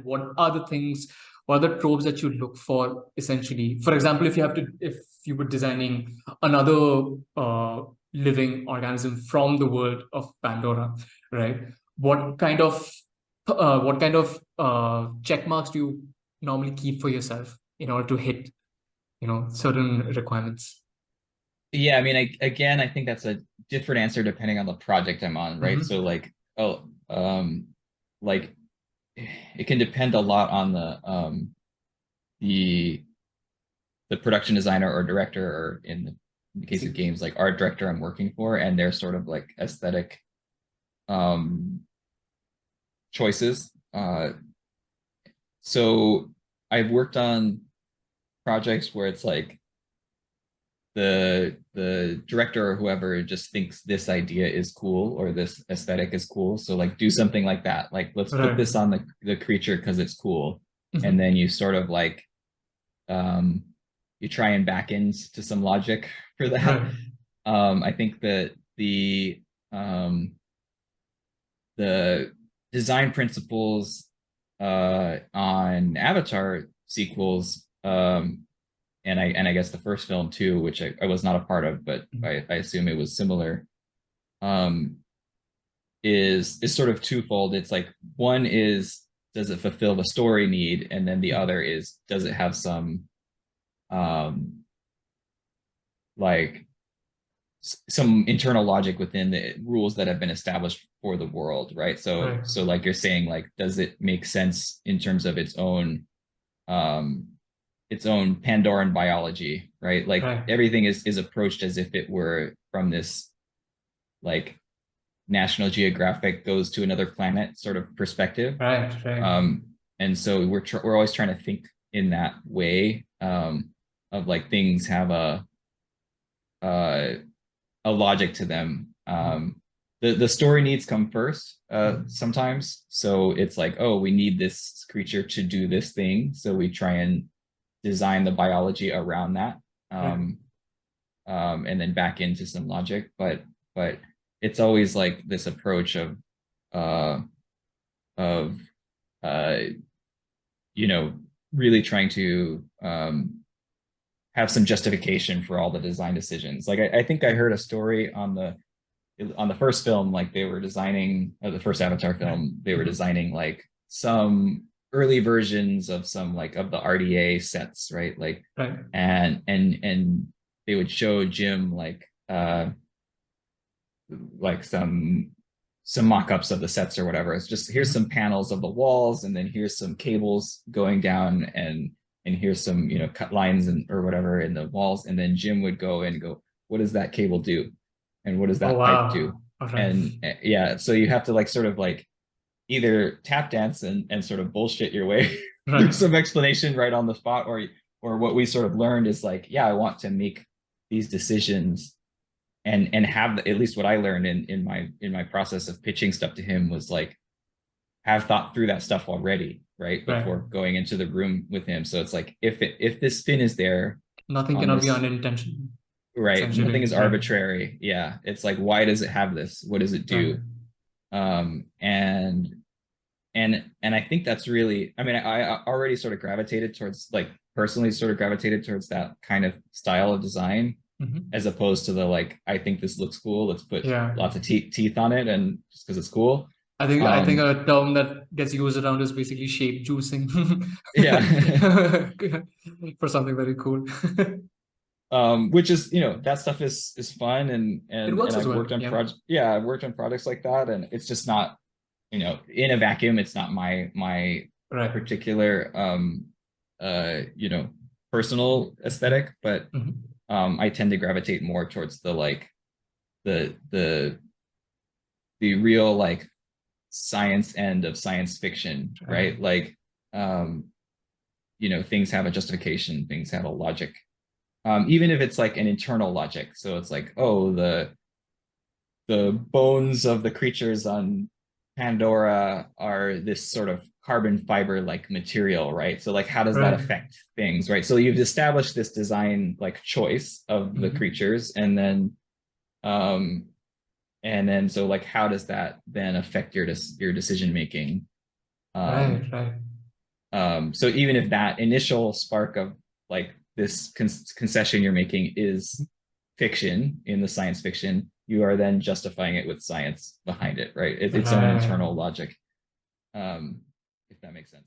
What are the things, what are the tropes that you look for essentially? For example, if you were designing another living organism from the world of Pandora, right? What kind of check marks do you normally keep for yourself in order to hit, certain requirements? Yeah, I mean, again, I think that's a different answer depending on the project I'm on, right? So Mm-hmm. like, like it can depend a lot on the the production designer or director, or in the case of See. games, like art director I'm working for, and their sort of like aesthetic um choices. So I've worked on projects where it's like the director or whoever just thinks this idea is cool or this aesthetic is cool. So like do something like that. Like let's put Right. this on the creature because it's cool. And Mm-hmm. then you sort of like um you try and back into some logic for that. Right. I think that um the design principles on Avatar sequels, and I guess the first film too, which I was not a part of, but I assume it was similar. Um, is sort of twofold. It's like one is, does it fulfill the story need, and then the Mm-hmm. other is, does it have some um, like some internal logic within the rules that have been established for the world, right? So Right. like you're saying, like, does it make sense in terms of um its own Pandoran biology, right? Like Right. everything is approached as if it were from this like National Geographic goes to another planet sort of perspective. Right. Right. Um, and so we're always trying to think in that way, of like things have uh, a logic to them. The story needs come first Mm-hmm. sometimes. So it's like, oh, we need this creature to do this thing. So we try and design the biology around that. Right. Um, and then back into some logic. But it's always like this approach uh, of uh, you know really trying to have some justification for all the design decisions. Like I think I heard a story on the first film, like they were designing, or the first Avatar Right. film, they were Mm-hmm. designing like some early versions of some like of the RDA sets, right? Like, Right. and they would show Jim like some mock-ups of the sets or whatever. It's just, here's some Mm-hmm. panels of the walls, and then here's some cables going down, and here's some cut lines and or whatever in the walls, and then Jim would go and go, what does that cable do, and what does Oh, that pipe do? wow. All right. And yeah, so you have to like sort of like either tap dance and sort of bullshit your way through Right. some explanation right on the spot, or what we sort of learned is like, yeah, I want to make these decisions and have at least what I learned in my process of pitching stuff to him was like have thought through that stuff already, right, Right. before going into the room with him. So it's like if this fin is there Nothing on cannot be this, unintentional, right, nothing essentially. is Right. arbitrary. Yeah, it's like, why does it have this? What does it Right. do? um and and I think that's really, I mean, I already sort of gravitated towards, like, personally sort of gravitated towards that kind of style of design, Mm-hmm. as opposed to the like, I think this looks cool, let's put Yeah. lots of teeth on it and just because it's cool. I think um a term that gets used around is basically shape juicing yeah. for something very cool. Which is, that stuff is fun, It and works as I've well. worked on Yeah. I've worked on projects like that, and it's just not, in a vacuum, it's not my Right. particular uh you know personal aesthetic. But Mm-hmm. I tend to gravitate more towards the like the the the real like science end of science fiction, Right. right? Like, um things have a justification, things have a logic, even if it's like an internal logic. So it's like, oh, the bones of the creatures on Pandora are this sort of carbon fiber like material, right? So like, how does that Right. affect things, right? So you've established this design like choice of the Mm-hmm. creatures, um and then so like, how does that then affect your decision making? Right. um Right. So even if that initial spark of like this concession you're making is fiction in the science fiction, you are then justifying it with science behind it, right? Its own Right. internal logic, if that makes sense.